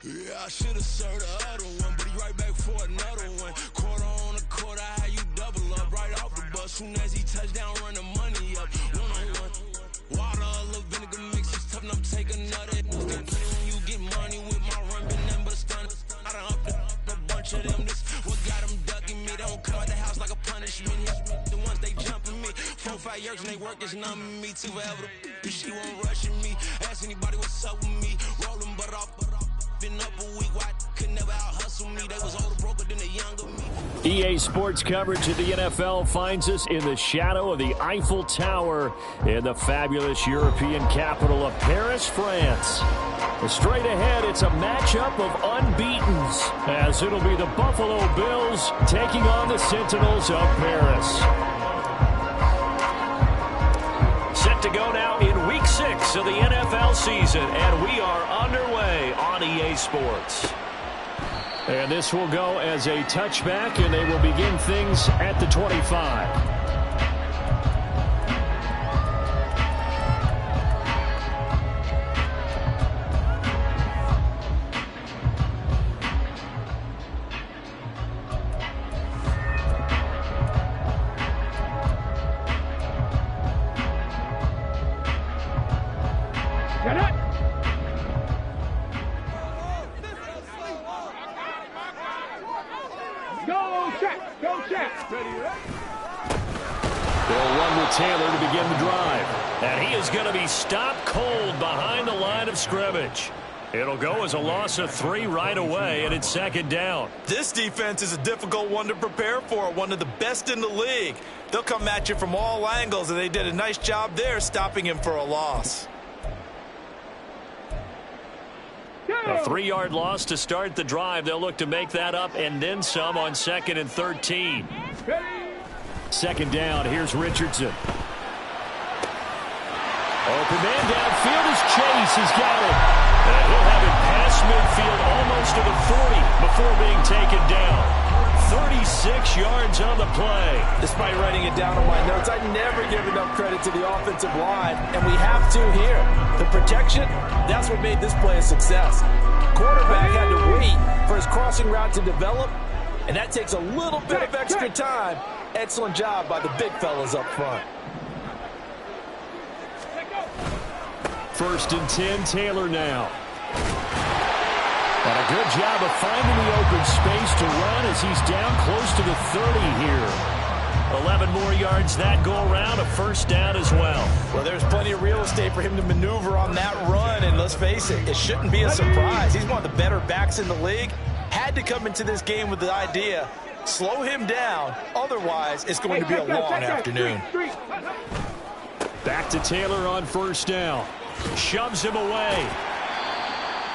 Yeah, I should have served the other one, but he right back for another one. Quarter on a quarter, how you double up right off the bus. Soon as he touch down, run the money up. One-on-one. Water, a little vinegar mix, it's tough enough to take another. Still play when you get money with my run, been nothing but a stun. I done upped a bunch of them. This what got them ducking me. They don't come out the house like a punishment. The ones they jumping me. 4 or 5 years and they work is numbing me. Too forever. She won't rushing me. Ask anybody what's up with me. Rolling butt off. Been up a week, why could never out hustle me? They was older, broker than the younger me. EA Sports coverage of the NFL finds us in the shadow of the Eiffel Tower in the fabulous European capital of Paris, France. Straight ahead, it's a matchup of unbeatens, as it'll be the Buffalo Bills taking on the Sentinels of Paris. Set to go now in Week 6 of the NFL season, and we are underway on EA Sports. And this will go as a touchback, and they will begin things at the 25. Taylor to begin the drive. And he is going to be stopped cold behind the line of scrimmage. It'll go as a loss of 3 right away, and it's second down. This defense is a difficult one to prepare for, one of the best in the league. They'll come at you from all angles, and they did a nice job there stopping him for a loss. A 3-yard loss to start the drive. They'll look to make that up and then some on 2nd and 13. Second down, here's Richardson. Open man downfield is Chase. He's got it. And he'll have it past midfield almost to the 40 before being taken down. 36 yards on the play. Despite writing it down on my notes, I never give enough credit to the offensive line, and we have to here. The protection, that's what made this play a success. Quarterback had to wait for his crossing route to develop, and that takes a little bit of extra time. Excellent job by the big fellas up front. 1st and 10, Taylor now. And a good job of finding the open space to run as he's down close to the 30 here. 11 more yards that go around, a first down as well. Well, there's plenty of real estate for him to maneuver on that run, and let's face it, it shouldn't be a surprise. He's one of the better backs in the league. Had to come into this game with the idea, slow him down, otherwise it's going to be a long afternoon. Back to Taylor on 1st down. Shoves him away.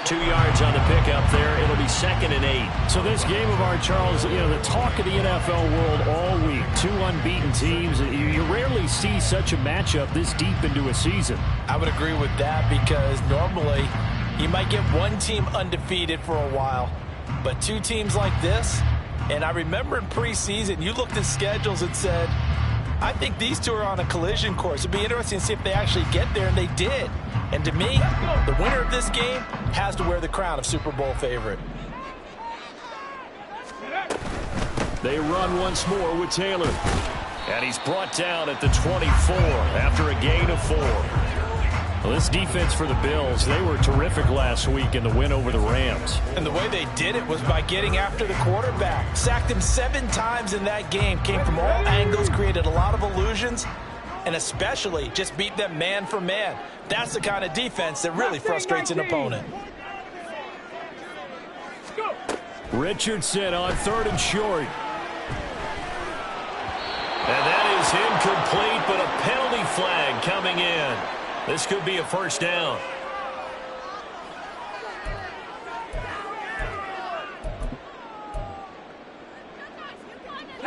2 yards on the pickup there. It'll be 2nd and 8. So this game of ours, Charles, you know, the talk of the NFL world all week. 2 unbeaten teams. You rarely see such a matchup this deep into a season. I would agree with that because normally you might get one team undefeated for a while, but 2 teams like this, and I remember in preseason you looked at schedules and said, I think these 2 are on a collision course. It'd be interesting to see if they actually get there, and they did. And to me, the winner of this game has to wear the crown of Super Bowl favorite. They run once more with Taylor. And he's brought down at the 24 after a gain of 4. Well, this defense for the Bills, they were terrific last week in the win over the Rams. And the way they did it was by getting after the quarterback. Sacked him 7 times in that game. Came from all angles, created a lot of illusions, and especially just beat them man for man. That's the kind of defense that really frustrates an opponent. Richardson on 3rd and short. And that is incomplete, but a penalty flag coming in. This could be a first down.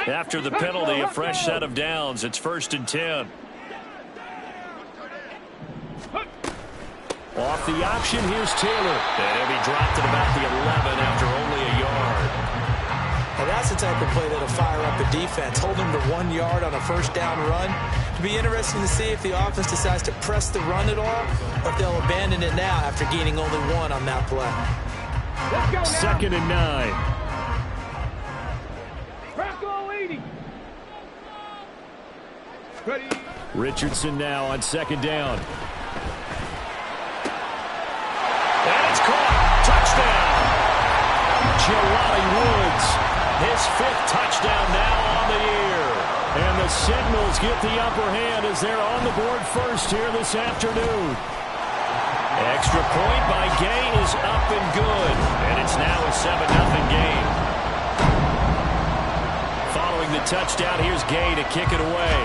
After the penalty, a fresh set of downs. It's 1st and 10. Off the option, here's Taylor. And he'll be dropped at about the 11 after only a yard. And that's the type of play that'll fire up a defense. Hold them to 1 yard on a first down run. It'll be interesting to see if the offense decides to press the run at all, or if they'll abandon it now after gaining only 1 on that play. 2nd and 9. Ready. Richardson now on 2nd down. And it's caught. Touchdown. Jelani Woods, his 5th touchdown now on the year. And the Seminoles get the upper hand as they're on the board first here this afternoon. Extra point by Gay is up and good. And it's now a 7-0 game. Following the touchdown, here's Gay to kick it away.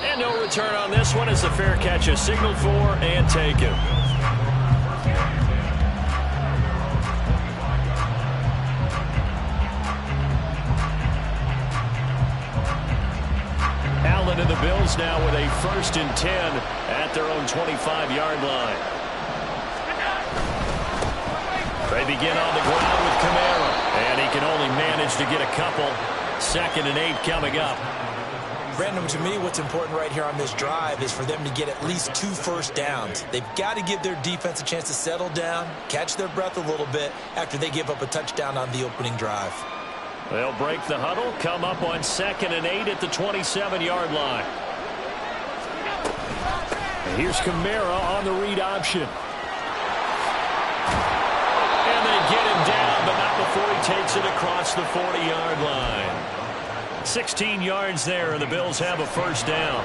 And no return on this one as the fair catch is signaled for and taken. Allen and the Bills now with a 1st and 10 at their own 25-yard line. They begin on the ground with Kamara, and he can only manage to get a couple. 2nd and 8 coming up. Brandon, to me, what's important right here on this drive is for them to get at least 2 first downs. They've got to give their defense a chance to settle down, catch their breath a little bit after they give up a touchdown on the opening drive. They'll break the huddle, come up on 2nd and 8 at the 27-yard line. And here's Kamara on the read option. And they get him down, but not before he takes it across the 40-yard line. 16 yards there, and the Bills have a first down.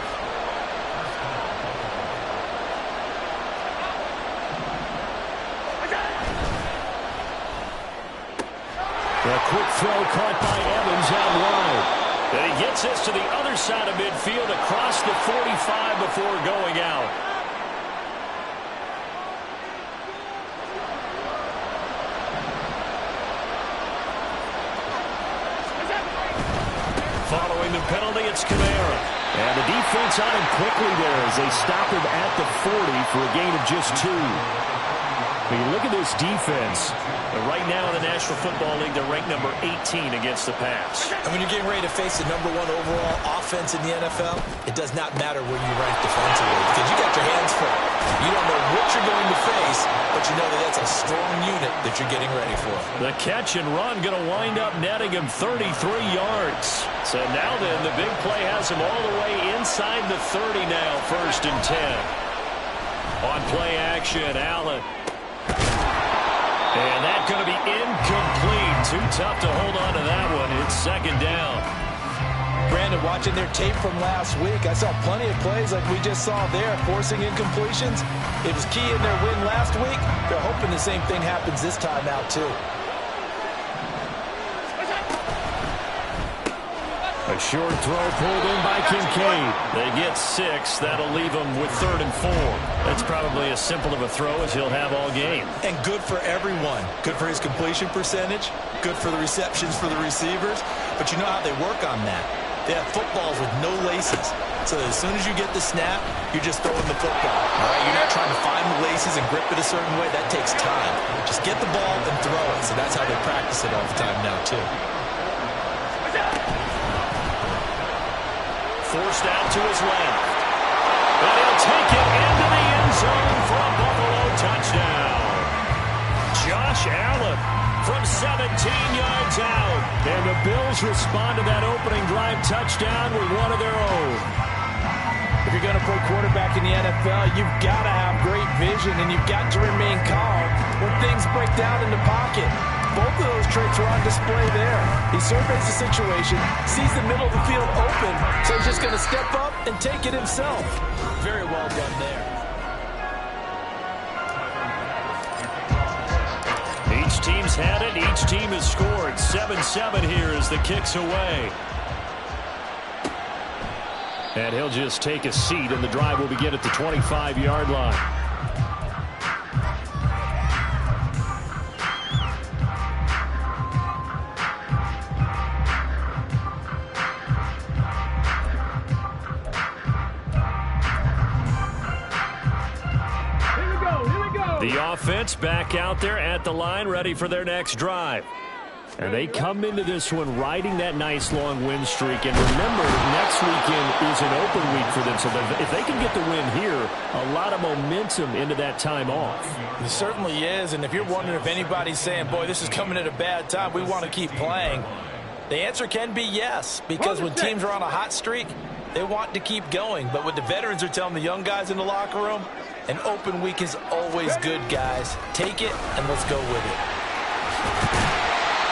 A quick throw caught by Evans out wide. And he gets this to the other side of midfield across the 45 before going out. Following the penalty, it's Kamara. And the defense on him quickly there as they stop him at the 40 for a gain of just 2. When you look at this defense, right now in the National Football League, they're ranked number 18 against the pass. And when you're getting ready to face the #1 overall offense in the NFL, it does not matter where you rank defensively because you got your hands full. You don't know what you're going to face, but you know that that's a strong unit that you're getting ready for. The catch and run going to wind up netting him 33 yards. So now then, the big play has him all the way inside the 30 now, 1st and 10. On play action, Allen. And that's going to be incomplete. Too tough to hold on to that one. It's 2nd down. Brandon, watching their tape from last week, I saw plenty of plays like we just saw there, forcing incompletions. It was key in their win last week. They're hoping the same thing happens this time out, too. A short throw pulled in by Kincaid. They get 6. That'll leave them with 3rd and 4. That's probably as simple of a throw as he'll have all game. And good for everyone. Good for his completion percentage. Good for the receptions for the receivers. But you know how they work on that. They have footballs with no laces. So that as soon as you get the snap, you're just throwing the football. All right? You're not trying to find the laces and grip it a certain way. That takes time. Just get the ball and throw it. So that's how they practice it all the time now, too. Forced out to his left. And he'll take it into the end zone for a Buffalo touchdown. Josh Allen from 17 yards out. And the Bills respond to that opening drive touchdown with one of their own. If you're going to play quarterback in the NFL, you've got to have great vision, and you've got to remain calm when things break down in the pocket. Both of those traits are on display there. He surveys the situation, sees the middle of the field open, so he's just going to step up and take it himself. Very well done there. Each team's had it. Each team has scored. 7-7 here as the kick's away. And he'll just take a seat, and the drive will begin at the 25-yard line. The offense back out there at the line, ready for their next drive. And they come into this one riding that nice long win streak. And remember, next weekend is an open week for them. So if they can get the win here, a lot of momentum into that time off. It certainly is. And if you're wondering if anybody's saying, boy, this is coming at a bad time, we want to keep playing, the answer can be yes. Because when teams are on a hot streak, they want to keep going. But what the veterans are telling the young guys in the locker room, an open week is always good, guys. Take it, and let's go with it.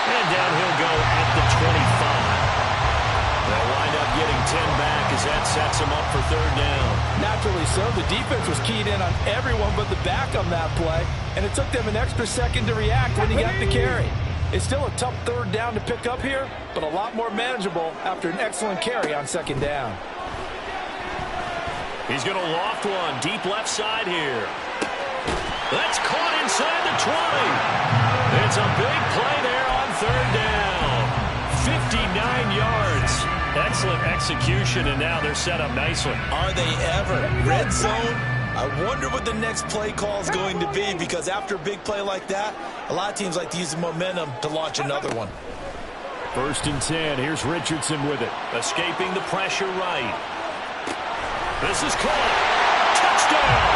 And down he'll go at the 25. They'll wind up getting 10 back as that sets them up for third down. Naturally so. The defense was keyed in on everyone but the back on that play, and it took them an extra second to react when he got the carry. It's still a tough third down to pick up here, but a lot more manageable after an excellent carry on second down. He's going to loft one deep left side here. That's caught inside the 20. It's a big play there on third down. 59 yards. Excellent execution, and now they're set up nicely. Are they ever? Red zone? I wonder what the next play call is going to be, because after a big play like that, a lot of teams like to use the momentum to launch another one. 1st and 10. Here's Richardson with it. Escaping the pressure right. This is caught. Touchdown!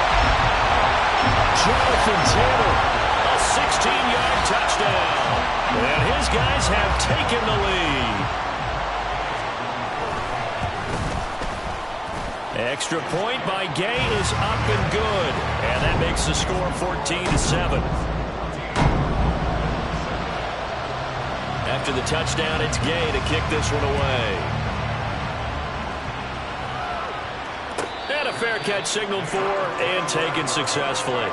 Jonathan Taylor, a 16-yard touchdown. And his guys have taken the lead. Extra point by Gay is up and good. And that makes the score 14-7. After the touchdown, it's Gay to kick this one away. And a fair catch signaled for and taken successfully.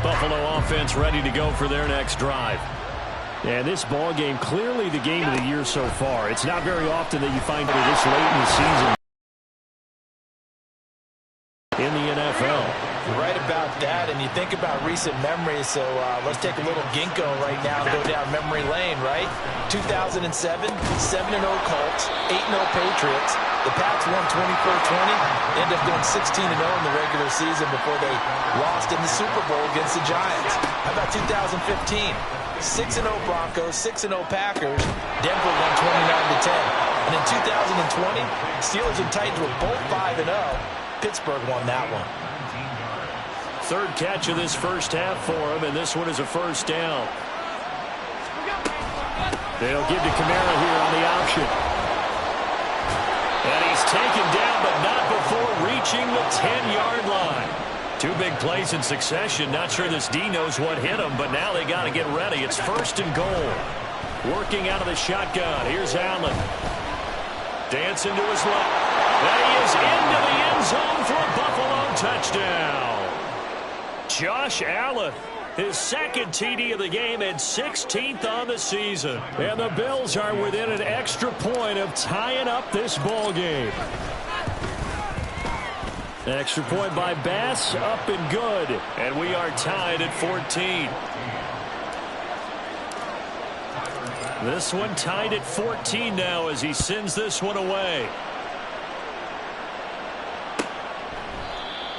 Buffalo offense ready to go for their next drive. And this ball game, clearly the game of the year so far. It's not very often that you find it this late in the season in the NFL. You're right about that, and you think about recent memories, so let's take a little ginkgo right now and go down memory lane, right? 2007, 7-0 Colts, 8-0 Patriots. The Pats won 24-20, ended up going 16-0 in the regular season before they lost in the Super Bowl against the Giants. How about 2015? 6-0 Broncos, 6-0 Packers. Denver won 29-10. And in 2020, Steelers and Titans were both 5-0. Pittsburgh won that one. Third catch of this first half for him, and this one is a first down. They'll give to Kamara here on the option. And he's taken down, but not before reaching the 10-yard line. Two big plays in succession. Not sure this D knows what hit him, but now they got to get ready. It's 1st and goal. Working out of the shotgun. Here's Allen. Dancing to his left. And he is into the end zone for a Buffalo touchdown. Josh Allen, his second TD of the game and 16th on the season. And the Bills are within an extra point of tying up this ball game. Extra point by Bass, up and good. And we are tied at 14. This one tied at 14 now as he sends this one away.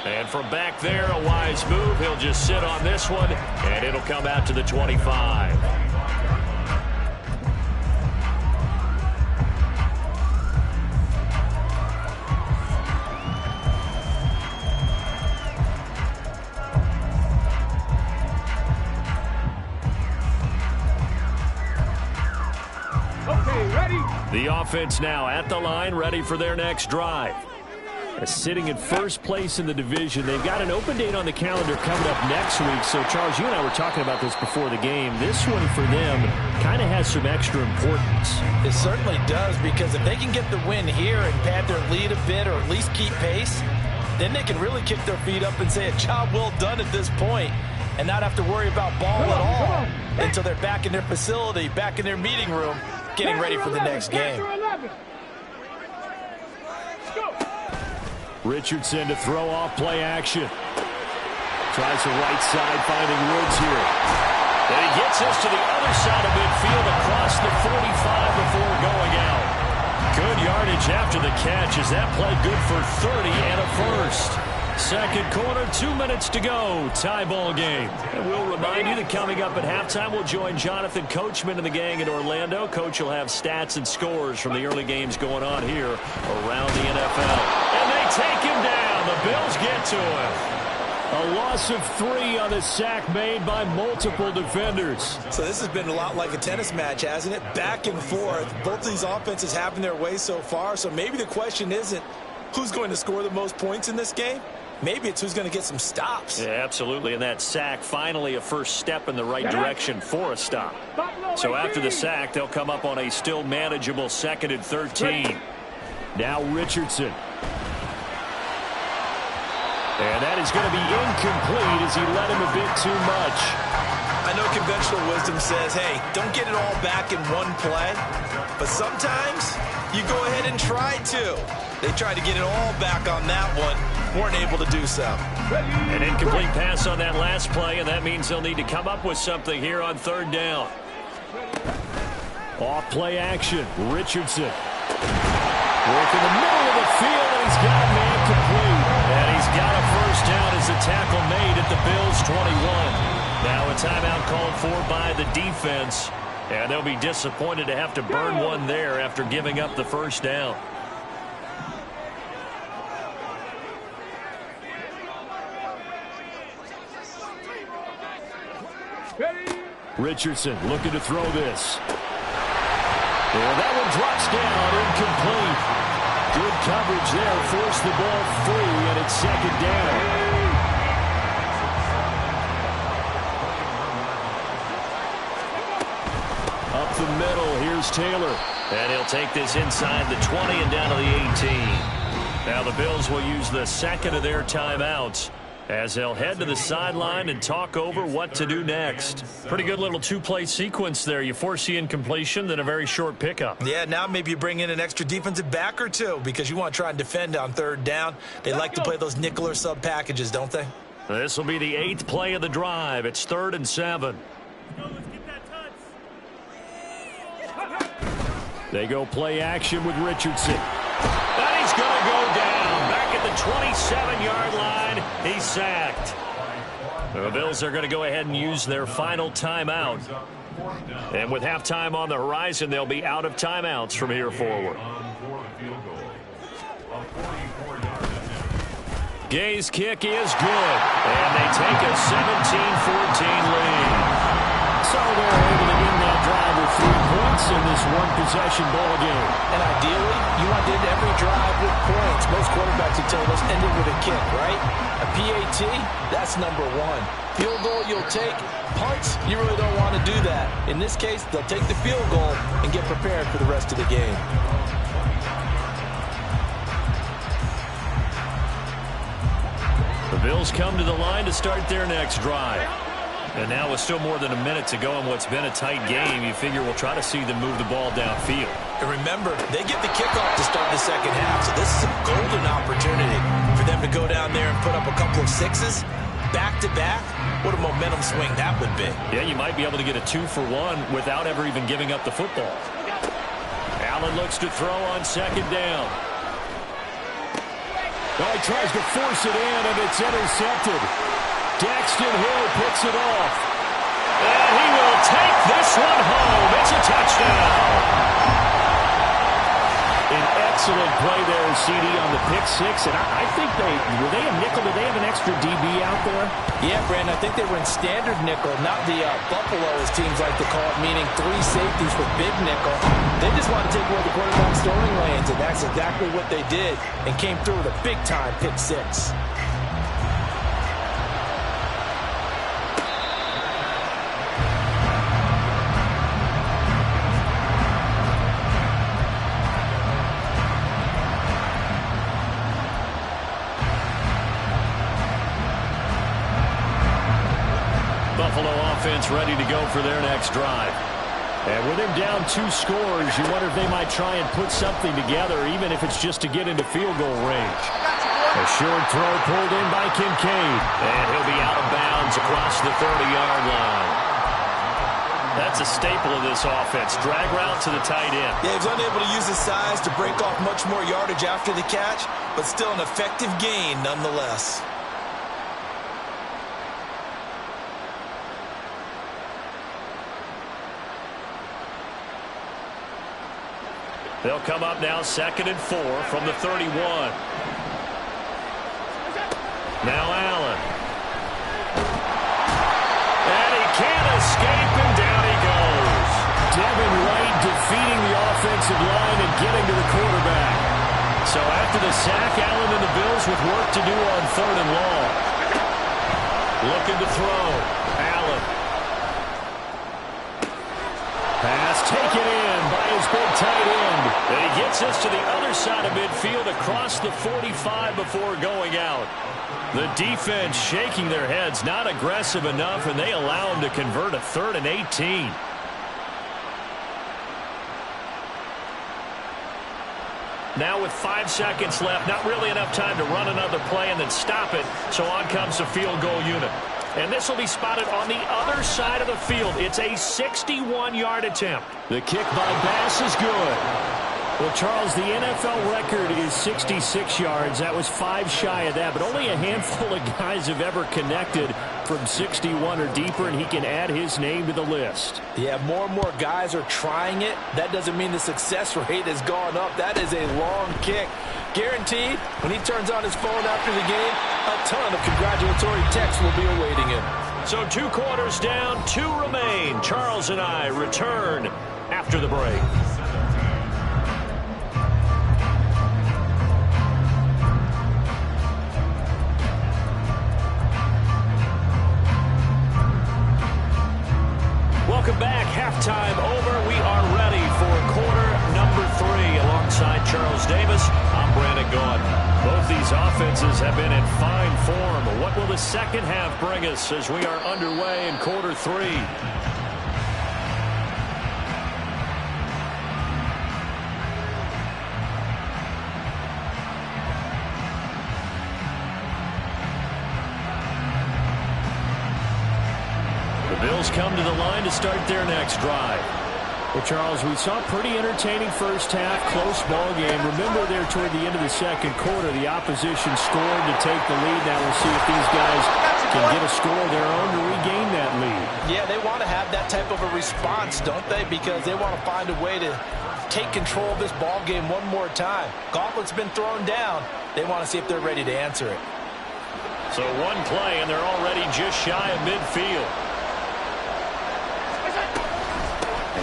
And from back there, a wise move. He'll just sit on this one, and it'll come out to the 25. Okay, ready? The offense now at the line, ready for their next drive. Sitting in first place in the division. They've got an open date on the calendar coming up next week. So, Charles, you and I were talking about this before the game. This one for them kind of has some extra importance. It certainly does, because if they can get the win here and pad their lead a bit or at least keep pace, then they can really kick their feet up and say a job well done at this point and not have to worry about ball at all until they're back in their facility, back in their meeting room, getting ready for the next game. Richardson to throw off play action. Tries the right side, finding Woods here. And he gets us to the other side of midfield across the 45 before going out. coverage after the catch. Is that play good for 30 and a first? Second quarter, 2 minutes to go. Tie ball game. And we'll remind you that coming up at halftime, we'll join Jonathan Coachman and the gang in Orlando. Coach will have stats and scores from the early games going on here around the NFL. And they take him down. The Bills get to him. A loss of 3 on the sack made by multiple defenders. So this has been a lot like a tennis match, hasn't it? Back and forth. Both of these offenses having their way so far. So maybe the question isn't who's going to score the most points in this game. Maybe it's who's going to get some stops. Yeah, absolutely. And that sack, finally a first step in the right direction for a stop. So after the sack, they'll come up on a still manageable 2nd and 13. Now Richardson. And that is going to be incomplete as he led him a bit too much. I know conventional wisdom says, hey, don't get it all back in one play. But sometimes you go ahead and try to. They tried to get it all back on that one. Weren't able to do so. An incomplete pass on that last play, and that means they'll need to come up with something here on 3rd down. Off play action. Richardson. Work in the middle of the field, and he's got a man complete. And he's got a first down as the tackle made at the Bills' 21. Now a timeout called for by the defense. And they'll be disappointed to have to burn one there after giving up the first down. Richardson looking to throw this. And that one drops down, incomplete. Good coverage there, forced the ball free, and it's 2nd down. Up the middle, here's Taylor. And he'll take this inside the 20 and down to the 18. Now the Bills will use the 2nd of their timeouts as they'll head to the sideline and talk over what to do next. Pretty good little 2-play sequence there. You force the incompletion, then a very short pickup. Yeah, now maybe you bring in an extra defensive back or two because you want to try and defend on 3rd down. They like to play those nickel or sub packages, don't they? This will be the 8th play of the drive. It's 3rd and 7. They go play action with Richardson. And he's going to go down. Back at the 27-yard line, he's sacked. The Bills are going to go ahead and use their final timeout. And with halftime on the horizon, they'll be out of timeouts from here forward. Gay's kick is good. And they take a 17-14 lead. So they're able to end that drive with 3 points in this one-possession ball game. And ideally, you want to end every drive with points. Most quarterbacks have told us end it with a kick, right? A PAT, that's number 1. Field goal you'll take. Punts, you really don't want to do that. In this case, they'll take the field goal and get prepared for the rest of the game. The Bills come to the line to start their next drive. And now with still more than a minute to go in what's been a tight game, you figure we'll try to see them move the ball downfield. And remember, they get the kickoff to start the second half, so this is a golden opportunity for them to go down there and put up a couple of 6s back-to-back. What a momentum swing that would be. Yeah, you might be able to get a 2-for-1 without ever even giving up the football. Allen looks to throw on 2nd down. Oh, he tries to force it in, and it's intercepted. Daxton Hill picks it off. And he will take this one home. It's a touchdown. An excellent play there, CD, on the pick 6. And I think were they a nickel? Did they have an extra DB out there? Yeah, Brandon, I think they were in standard nickel, not the Buffalo, as teams like to call it, meaning 3 safeties with big nickel. They just want to take away the quarterback's throwing lanes, and that's exactly what they did and came through with a big-time pick 6. Buffalo offense ready to go for their next drive. And with him down 2 scores, you wonder if they might try and put something together, even if it's just to get into field goal range. A short throw pulled in by Kincaid. And he'll be out of bounds across the 30-yard line. That's a staple of this offense. Drag route to the tight end. Yeah, he's unable to use his size to break off much more yardage after the catch, but still an effective gain nonetheless. They'll come up now 2nd and 4 from the 31. Now Allen. And he can't escape, and down he goes. Devin White defeating the offensive line and getting to the quarterback. So after the sack, Allen and the Bills with work to do on 3rd and long. Looking to throw. Allen. Pass taken in by his big tight end. And he gets us to the other side of midfield across the 45 before going out. The defense shaking their heads, not aggressive enough, and they allow him to convert a 3rd and 18. Now with 5 seconds left, not really enough time to run another play and then stop it, so on comes the field goal unit. And this will be spotted on the other side of the field. It's a 61-yard attempt. The kick by Bass is good. Well, Charles, the NFL record is 66 yards. That was 5 shy of that, but only a handful of guys have ever connected from 61 or deeper, and he can add his name to the list. Yeah, more and more guys are trying it. That doesn't mean the success rate has gone up. That is a long kick. Guaranteed, when he turns on his phone after the game, a ton of congratulatory texts will be awaiting him. So 2 quarters down, 2 remain. Charles and I return after the break. Welcome back. Halftime over. We are ready for quarter number 3. Alongside Charles Davis, I'm Brandon Gaudin. Both these offenses have been in fine form. What will the second half bring us as we are underway in quarter 3? Bills come to the line to start their next drive. Well, Charles, we saw a pretty entertaining first half, close ball game. Remember there toward the end of the second quarter, the opposition scored to take the lead. Now we'll see if these guys can get a score of their own to regain that lead. Yeah, they want to have that type of a response, don't they? Because they want to find a way to take control of this ball game one more time. Gauntlet's been thrown down. They want to see if they're ready to answer it. So one play, and they're already just shy of midfield.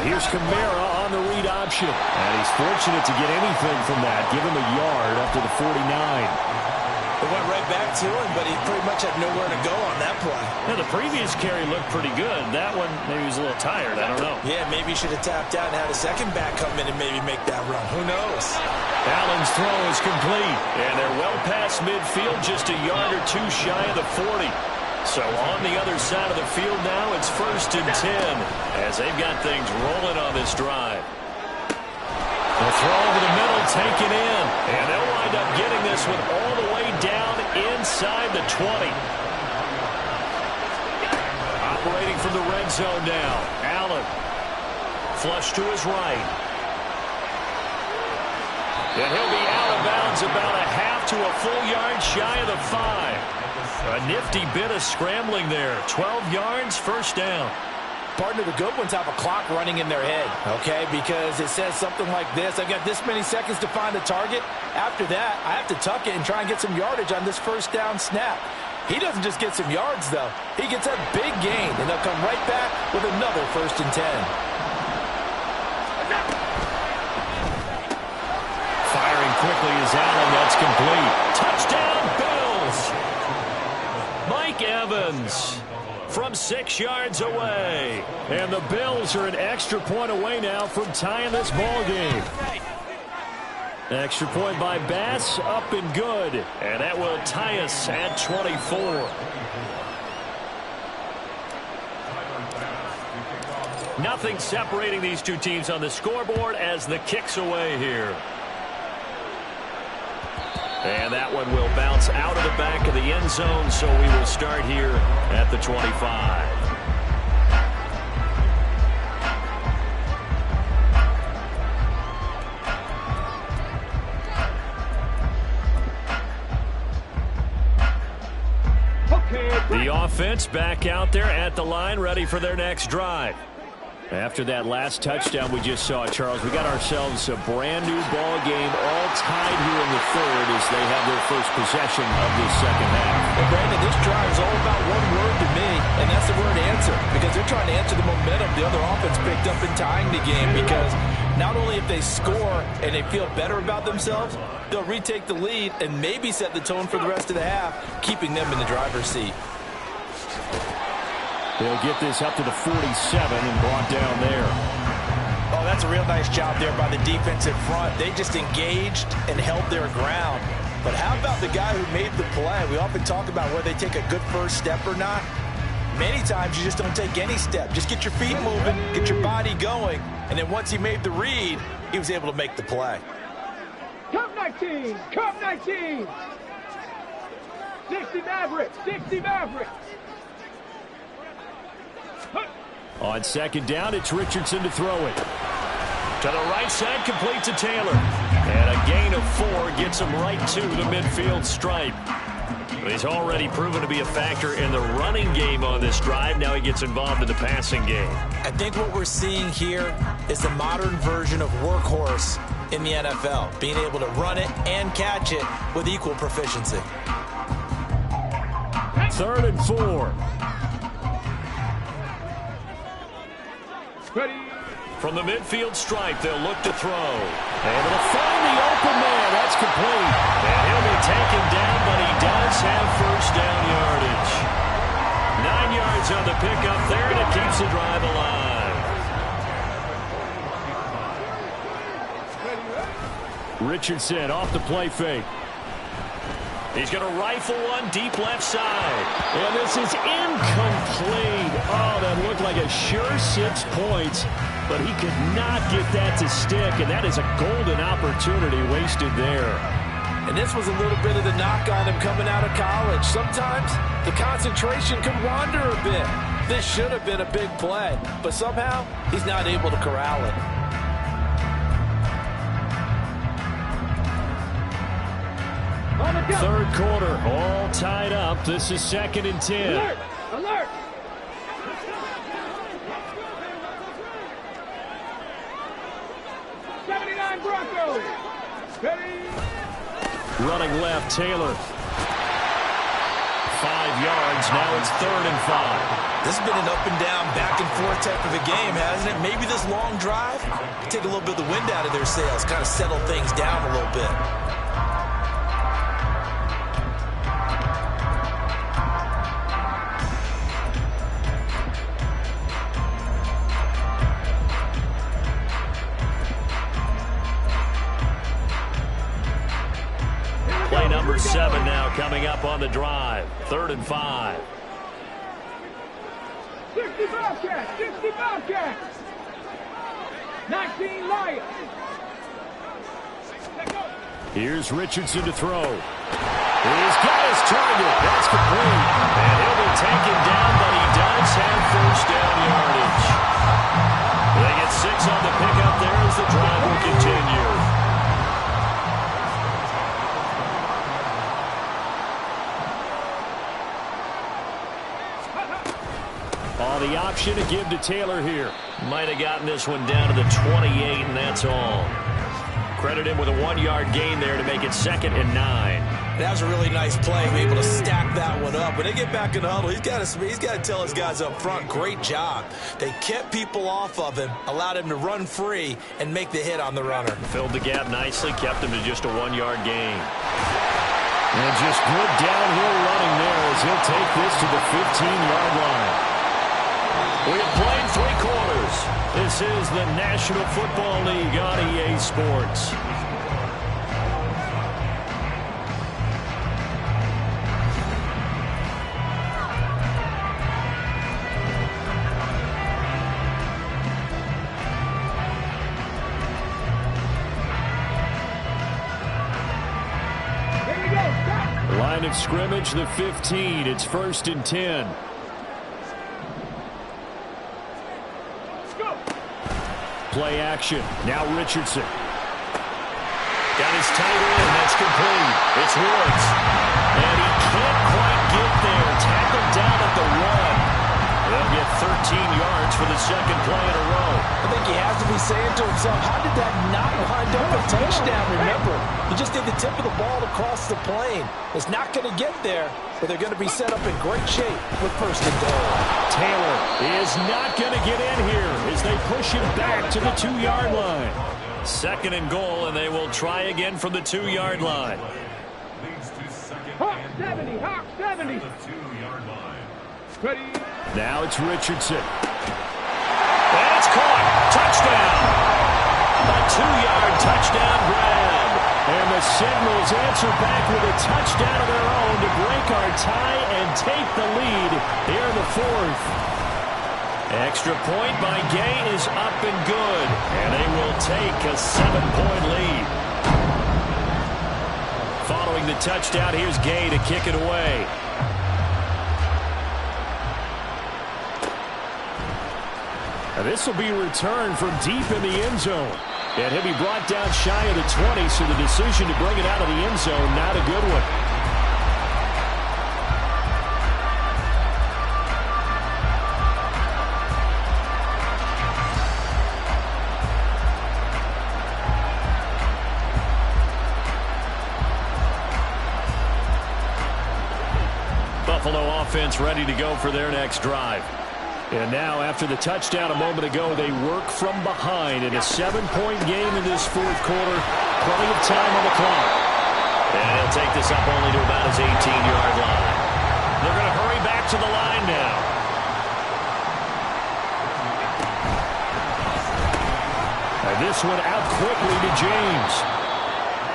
Here's Kamara on the read option. And he's fortunate to get anything from that. Give him a yard up to the 49. It went right back to him, but he pretty much had nowhere to go on that play. Now, the previous carry looked pretty good. That one, maybe he was a little tired. I don't know. Yeah, maybe he should have tapped out and had a second back come in and maybe make that run. Who knows? Allen's throw is complete. And they're well past midfield, just a yard or 2 shy of the 40. So on the other side of the field now, it's 1st and 10 as they've got things rolling on this drive. The throw over the middle, taken in. And they'll wind up getting this one all the way down inside the 20. Operating from the red zone now. Allen. Flush to his right. And he'll be out of bounds about a half to a full yard shy of the 5. A nifty bit of scrambling there. 12 yards, 1st down. Partner, the good ones have a clock running in their head, okay? Because it says something like this. I've got this many seconds to find the target. After that, I have to tuck it and try and get some yardage on this 1st down snap. He doesn't just get some yards, though. He gets a big gain, and they'll come right back with another 1st and 10. Firing quickly is Allen. That's complete. Touchdown, Bills! Mike Evans from 6 yards away. And the Bills are an extra point away now from tying this ball game. Extra point by Bass, up and good. And that will tie us at 24. Nothing separating these two teams on the scoreboard as the kick's away here. And that one will bounce out of the back of the end zone, so we will start here at the 25. offense back out there at the line, ready for their next drive. After that last touchdown we just saw, Charles, we got ourselves a brand-new ball game, all tied here in the third as they have their first possession of this second half. Well, Brandon, this drive is all about one word to me, and that's the word answer, because they're trying to answer the momentum the other offense picked up in tying the game, because not only if they score and they feel better about themselves, they'll retake the lead and maybe set the tone for the rest of the half, keeping them in the driver's seat. They'll get this up to the 47 and brought down there. Oh, that's a real nice job there by the defensive front. They just engaged and held their ground. But how about the guy who made the play? We often talk about whether they take a good first step or not. Many times you just don't take any step. Just get your feet moving, get your body going, and then once he made the read, he was able to make the play. Cup 19! Cup 19! 60 Mavericks! 60 Mavericks! On second down, it's Richardson to throw it. To the right side, complete to Taylor. And a gain of 4 gets him right to the midfield stripe. He's already proven to be a factor in the running game on this drive. Now he gets involved in the passing game. I think what we're seeing here is the modern version of workhorse in the NFL, being able to run it and catch it with equal proficiency. 3rd and 4. Ready. From the midfield stripe, they'll look to throw. Able to find the open man. That's complete. And he'll be taken down, but he does have first down yardage. 9 yards on the pickup there, and it keeps the drive alive. Richardson off the play fake. He's going to rifle one deep left side. And this is incomplete. Oh, that looked like a sure 6 points. But he could not get that to stick. And that is a golden opportunity wasted there. And this was a little bit of the knock on him coming out of college. Sometimes the concentration can wander a bit. This should have been a big play. But somehow, he's not able to corral it. Third quarter, all tied up. This is 2nd and 10. Alert! Alert! '79 Broncos! Ready? Running left, Taylor. 5 yards. Now it's 3rd and 5. This has been an up and down, back and forth type of a game, hasn't it? Maybe this long drive take a little bit of the wind out of their sails, kind of settle things down a little bit. Number 7 now coming up on the drive. 3rd and 5. 60 Bobcats! 60 Bobcats! 19 Lions! Here's Richardson to throw. He's got his target. That's complete. And he'll be taken down, but he does have first down yardage. They get 6 on the pickup there as the drive will continue. The option to give to Taylor here. Might have gotten this one down to the 28, and that's all. Credit him with a 1-yard gain there to make it 2nd and 9. That was a really nice play, able to stack that one up. When they get back in the huddle, he's got to tell his guys up front, great job. They kept people off of him, allowed him to run free, and make the hit on the runner. Filled the gap nicely, kept him to just a 1-yard gain. And just good downhill running there as he'll take this to the 15-yard line. We have played 3 quarters. This is the National Football League on EA Sports. Here we go! Stop! Line of scrimmage, the 15. It's 1st and 10. Play action. Now Richardson. Got his tight end. That's complete. It's Woods. And he can't quite get there. Tackled down at the one. They'll get 13 yards for the second play in a row. I think he has to be saying to himself, how did that not wind up a touchdown? Remember, he just did the tip of the ball across the plane. It's not going to get there, but they're going to be set up in great shape with first and goal. Taylor is not going to get in here as they push him back to the 2-yard line. Second and goal, and they will try again from the 2-yard line. Hawk 70, Hawk 70. Ready. Now it's Richardson. And it's caught. Touchdown. A 2-yard touchdown grab. And the Seminoles answer back with a touchdown of their own to break our tie and take the lead here in the fourth. Extra point by Gay is up and good. And they will take a 7-point lead. Following the touchdown, here's Gay to kick it away. Now this will be returned from deep in the end zone. And he'll be brought down shy of the 20, so the decision to bring it out of the end zone, not a good one. Buffalo offense ready to go for their next drive. And now, after the touchdown a moment ago, they work from behind in a 7-point game in this fourth quarter. Plenty of time on the clock. And he'll take this up only to about his 18-yard line. They're going to hurry back to the line now. And this one out quickly to James.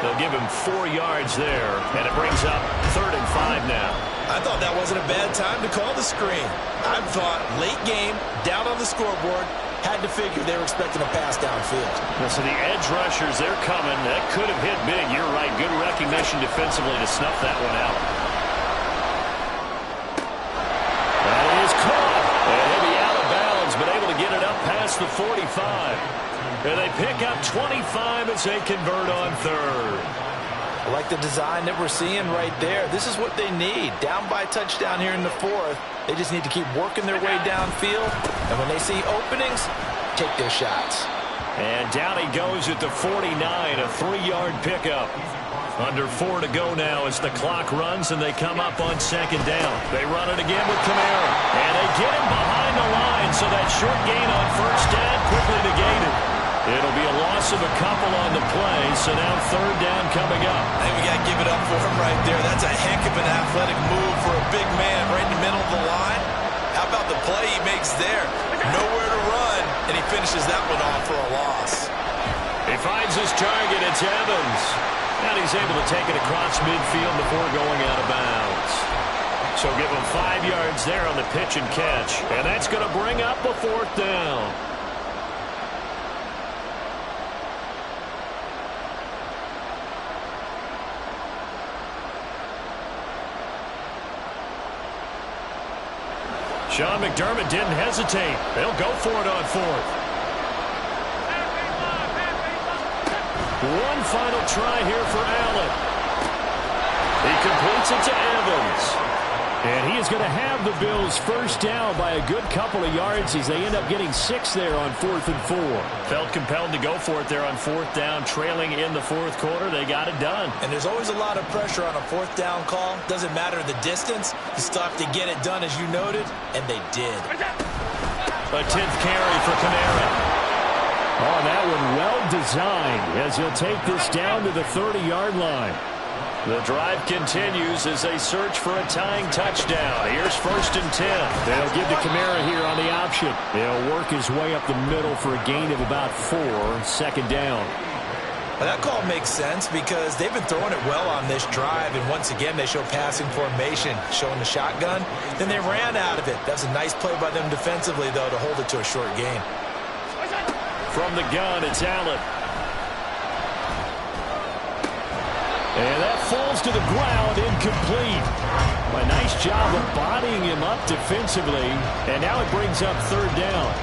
They'll give him 4 yards there, and it brings up 3rd and 5 now. I thought that wasn't a bad time to call the screen. I thought late game, down on the scoreboard, had to figure they were expecting a pass downfield. So the edge rushers, they're coming. That could have hit big. You're right. Good recognition defensively to snuff that one out. That is caught. And he'll be out of bounds, but able to get it up past the 45. And they pick up 25 as they convert on 3rd. I like the design that we're seeing right there. This is what they need. Down by a touchdown here in the 4th. They just need to keep working their way downfield. And when they see openings, take their shots. And down he goes at the 49, a 3-yard pickup. Under 4 to go now as the clock runs and they come up on 2nd down. They run it again with Kamara. And they get him behind the line, so that short gain on 1st down quickly negated. It'll be a loss of a couple on the play, so now 3rd down coming up. I think we got to give it up for him right there. That's a heck of an athletic move for a big man right in the middle of the line. How about the play he makes there? Nowhere to run, and he finishes that one off for a loss. He finds his target. It's Evans. And he's able to take it across midfield before going out of bounds. So give him 5 yards there on the pitch and catch. And that's going to bring up a 4th down. Sean McDermott didn't hesitate. They'll go for it on 4th. One final try here for Allen. He completes it to Evans. And he is going to have the Bills first down by a good couple of yards as they end up getting 6 there on 4th and 4. Felt compelled to go for it there on 4th down, trailing in the 4th quarter. They got it done. And there's always a lot of pressure on a 4th down call. Doesn't matter the distance. You still have to get it done, as you noted, and they did. A 10th carry for Kamara. Oh, that one well designed as he'll take this down to the 30-yard line. The drive continues as they search for a tying touchdown. Here's 1st and 10. They'll give to Kamara here on the option. He'll work his way up the middle for a gain of about 4, 2nd down. Well, that call makes sense because they've been throwing it well on this drive, and once again they show passing formation, showing the shotgun. Then they ran out of it. That's a nice play by them defensively, though, to hold it to a short gain. From the gun, it's Allen. And that falls to the ground, incomplete. A nice job of bodying him up defensively. And now it brings up 3rd down.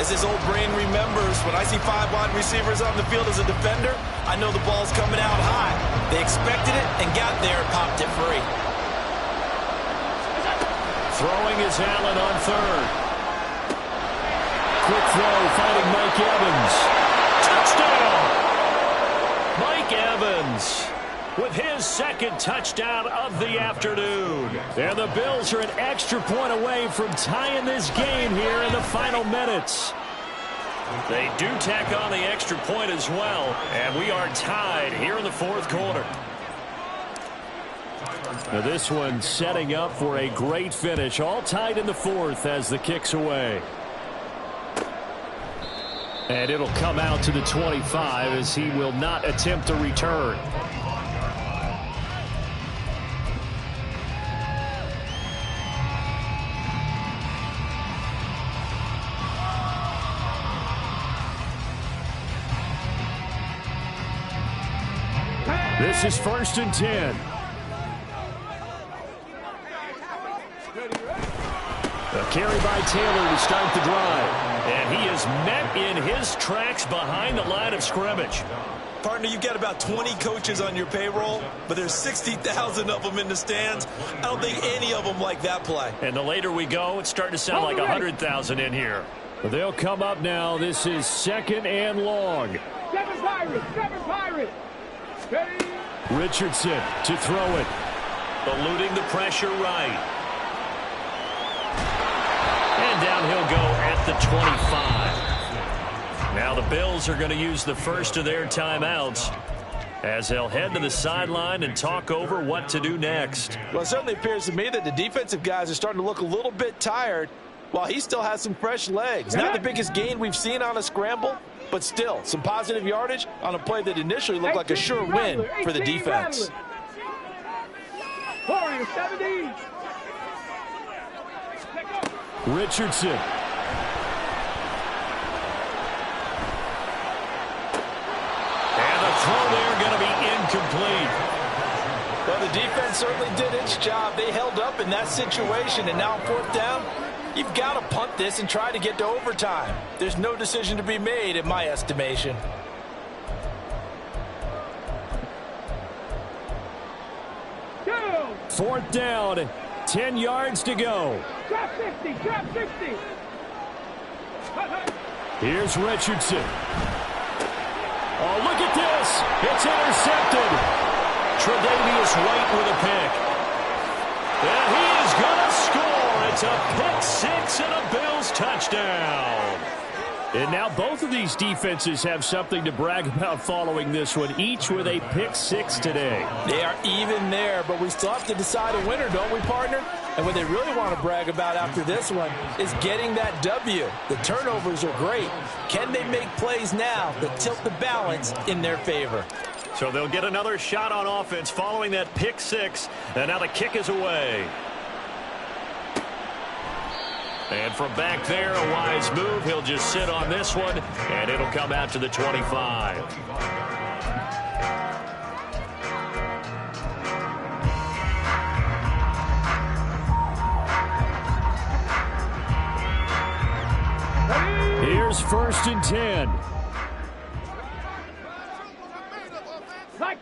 As his old brain remembers, when I see 5 wide receivers on the field as a defender, I know the ball's coming out high. They expected it and got there and popped it free. Throwing is Allen on third. Quick throw, finding Mike Evans. Touchdown! Mike Evans with his second touchdown of the afternoon. And the Bills are an extra point away from tying this game here in the final minutes. They do tack on the extra point as well, and we are tied here in the fourth quarter. Now this one setting up for a great finish, all tied in the fourth as the kick's away. And it'll come out to the 25 as he will not attempt a return. This is 1st and 10. A carry by Taylor to start the drive. And he is met in his tracks behind the line of scrimmage. Partner, you've got about 20 coaches on your payroll, but there's 60,000 of them in the stands. I don't think any of them like that play. And the later we go, it's starting to sound like 100,000 in here. But they'll come up now. This is 2nd and long. Seven Pirates. Ready? Richardson to throw it. Eluding the pressure right. And down he'll go at the 25. Now the Bills are going to use the first of their timeouts as they'll head to the sideline and talk over what to do next. Well, it certainly appears to me that the defensive guys are starting to look a little bit tired while he still has some fresh legs. Not the biggest gain we've seen on a scramble, but still some positive yardage on a play that initially looked like a sure win for the defense. Warriors 70. Richardson. And the throw there going to be incomplete. Well, the defense certainly did its job. They held up in that situation, and now on 4th down, you've got to punt this and try to get to overtime. There's no decision to be made in my estimation. Go. 4th down, 10 yards to go. Drop 60. Here's Richardson. Oh, look at this. It's intercepted. Tre'Davious White with a pick. And he is going to score. It's a pick six and a Bills touchdown. And now both of these defenses have something to brag about following this one, each with a pick six today. They are even there, but we still have to decide a winner, don't we, partner? And what they really want to brag about after this one is getting that W. The turnovers are great. Can they make plays now that tilt the balance in their favor? So they'll get another shot on offense following that pick six, and now the kick is away. And from back there, a wise move. He'll just sit on this one, and it'll come out to the 25. Here's 1st and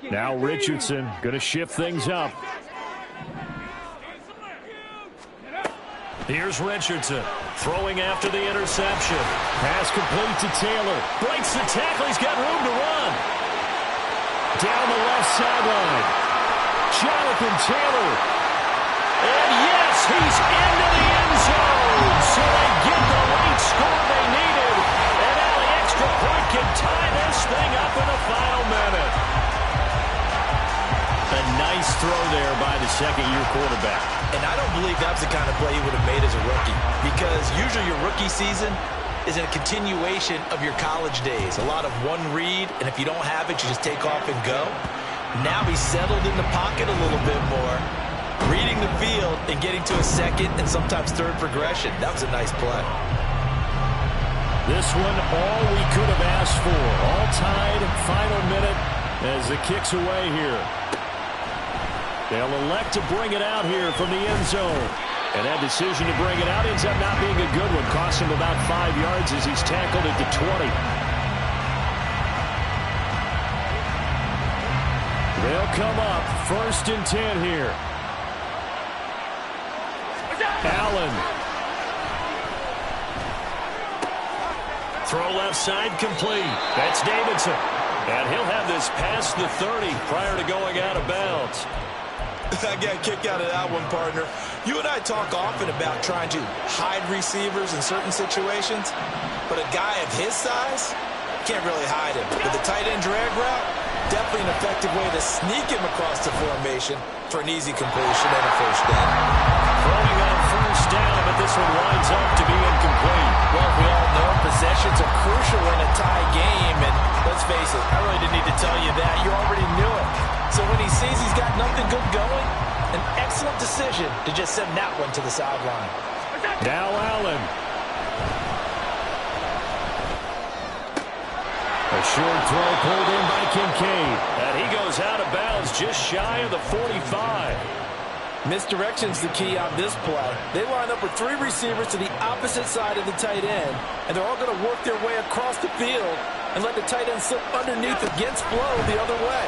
10. Now Richardson going to shift things up. Here's Richardson throwing after the interception. Pass complete to Taylor. Breaks the tackle. He's got room to run. Down the left sideline. Jonathan Taylor. And yes, he's into the end zone. So they get the late score they needed. And now the extra point can tie this thing up in the final minute. A nice throw there by the second-year quarterback. And I don't believe that's the kind of play he would have made as a rookie, because usually your rookie season is a continuation of your college days. A lot of one read, and if you don't have it, you just take off and go. Now he's settled in the pocket a little bit more, reading the field and getting to a second and sometimes third progression. That was a nice play. This one, all we could have asked for. All tied, final minute as the kick's away here. They'll elect to bring it out here from the end zone. And that decision to bring it out ends up not being a good one. Costs him about 5 yards as he's tackled at the 20. They'll come up 1st and 10 here. Allen. Throw left side complete. That's Davidson. And he'll have this past the 30 prior to going out of bounds. I got a kick out of that one, partner. You and I talk often about trying to hide receivers in certain situations, but a guy of his size can't really hide him. With the tight end drag route, definitely an effective way to sneak him across the formation for an easy completion and a first down. Throwing on first down, but this one winds up to be incomplete. Well, we all know possessions are crucial in a tie game, and let's face it, I really didn't need to tell you that. You already knew it. So when he sees he's got nothing good going, an excellent decision to just send that one to the sideline. Now Allen. A short throw pulled in by Kincaid. And he goes out of bounds just shy of the 45. Misdirection's the key on this play. They line up with 3 receivers to the opposite side of the tight end, and they're all going to work their way across the field and let the tight end slip underneath against flow the other way.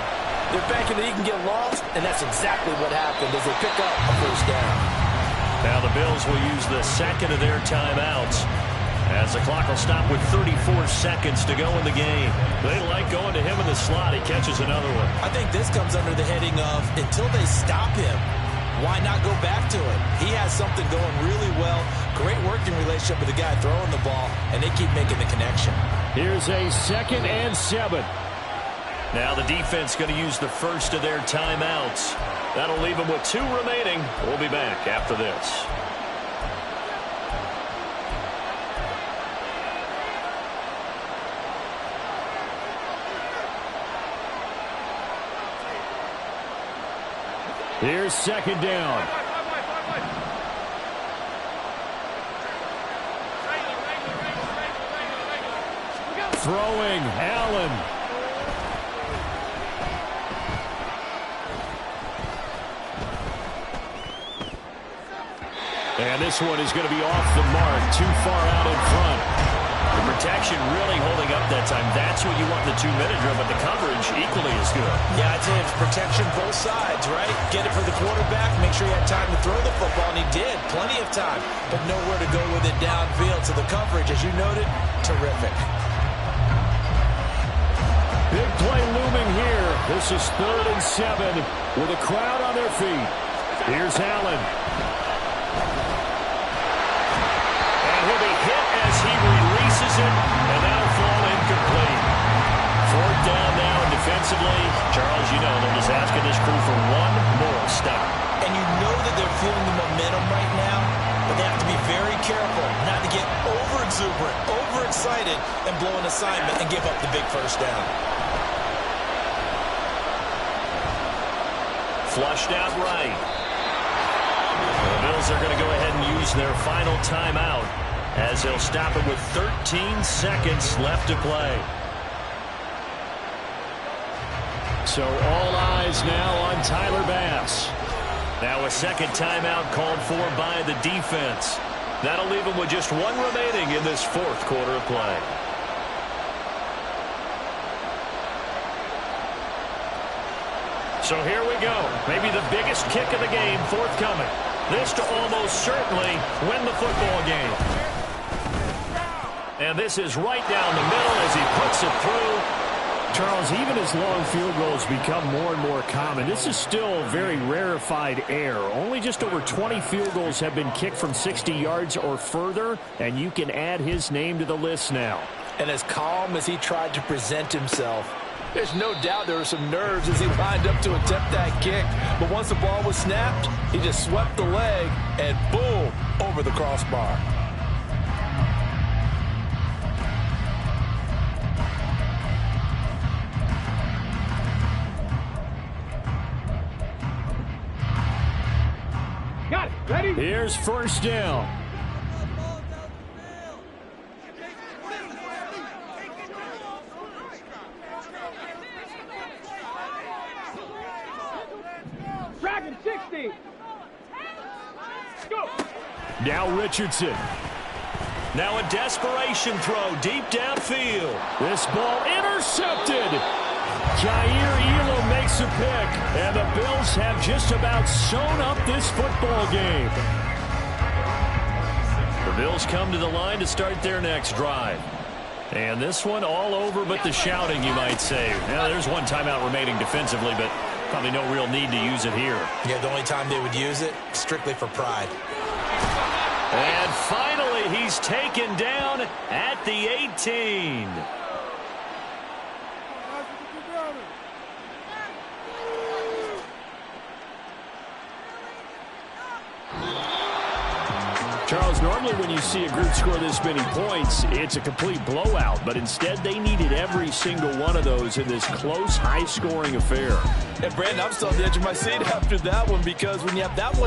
They're banking that he can get lost, and that's exactly what happened as they pick up a first down. Now the Bills will use the second of their timeouts as the clock will stop with 34 seconds to go in the game. They like going to him in the slot. He catches another one. I think this comes under the heading of until they stop him, why not go back to it? He has something going really well. Great working relationship with the guy throwing the ball, and they keep making the connection. Here's a 2nd and 7. Now the defense going to use the first of their timeouts. That'll leave them with 2 remaining. We'll be back after this. Here's 2nd down. Throwing, Allen. And this one is going to be off the mark, too far out in front. The protection really holding up that time. That's what you want in the 2-minute drill, but the coverage equally as good. Yeah, I'd say it's protection both sides, right? Get it for the quarterback, make sure he had time to throw the football, and he did. Plenty of time, but nowhere to go with it downfield. So the coverage, as you noted, terrific. Big play looming here. This is 3rd and 7 with a crowd on their feet. Here's Allen. He'll be hit as he releases it, and that'll fall incomplete. 4th down now, and defensively, Charles, you know, they're just asking this crew for one more stop. And you know that they're feeling the momentum right now, but they have to be very careful not to get over-exuberant, over-excited, and blow an assignment and give up the big first down. Flushed out right. The Bills are going to go ahead and use their final timeout, as they'll stop it with 13 seconds left to play. So all eyes now on Tyler Bass. Now a 2nd timeout called for by the defense. That'll leave him with just 1 remaining in this 4th quarter of play. So here we go. Maybe the biggest kick of the game forthcoming. This to almost certainly win the football game. And this is right down the middle as he puts it through. Charles, even as long field goals become more and more common, this is still very rarefied air. Only just over 20 field goals have been kicked from 60 yards or further, and you can add his name to the list now. And as calm as he tried to present himself, there's no doubt there were some nerves as he lined up to attempt that kick. But once the ball was snapped, he just swept the leg and boom, over the crossbar. Got it. Ready? Here's 1st down. Dragon 60. Go. Now Richardson. Now a desperation throw deep downfield. This ball intercepted. Jair Elam makes a pick, and the Bills have just about sewn up this football game. Bills come to the line to start their next drive. And this one all over but the shouting, you might say. Now, there's one timeout remaining defensively, but probably no real need to use it here. Yeah, the only time they would use it, strictly for pride. And finally, he's taken down at the 18. Charles, normally when you see a group score this many points, it's a complete blowout. But instead, they needed every single one of those in this close, high-scoring affair. And, Brandon, I'm still on the edge of my seat after that one because when you have that one